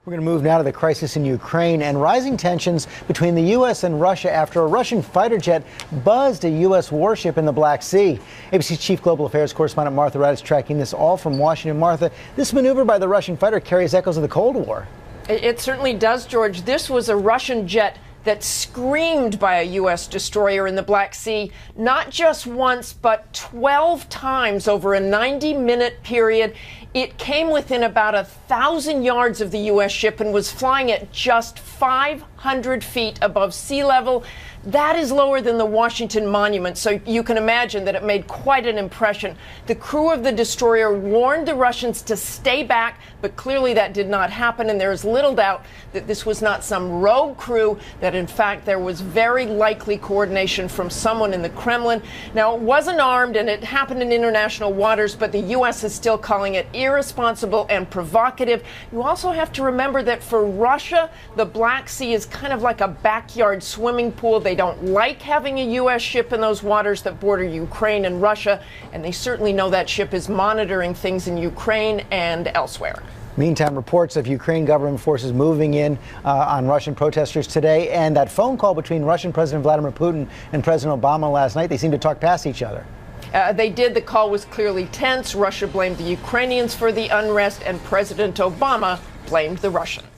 We're going to move now to the crisis in Ukraine and rising tensions between the U.S. and Russia after a Russian fighter jet buzzed a U.S. warship in the Black Sea. ABC's chief global affairs correspondent Martha Wright is tracking this all from Washington. Martha, this maneuver by the Russian fighter carries echoes of the Cold War. It certainly does, George. This was a Russian jet that screamed by a U.S. destroyer in the Black Sea, not just once, but 12 times over a 90-minute period. It came within about 1,000 yards of the U.S. ship and was flying at just 500 feet above sea level. That is lower than the Washington Monument, so you can imagine that it made quite an impression. The crew of the destroyer warned the Russians to stay back, but clearly that did not happen, and there is little doubt that this was not some rogue crew, that in fact there was very likely coordination from someone in the Kremlin. Now, it wasn't armed, and it happened in international waters, but the U.S. is still calling it irresponsible and provocative. You also have to remember that for Russia, the Black Sea is kind of like a backyard swimming pool. They don't like having a U.S. ship in those waters that border Ukraine and Russia, and they certainly know that ship is monitoring things in Ukraine and elsewhere. Meantime, reports of Ukraine government forces moving in on Russian protesters today, and that phone call between Russian President Vladimir Putin and President Obama last night, they seemed to talk past each other. They did. The call was clearly tense. Russia blamed the Ukrainians for the unrest, and President Obama blamed the Russians.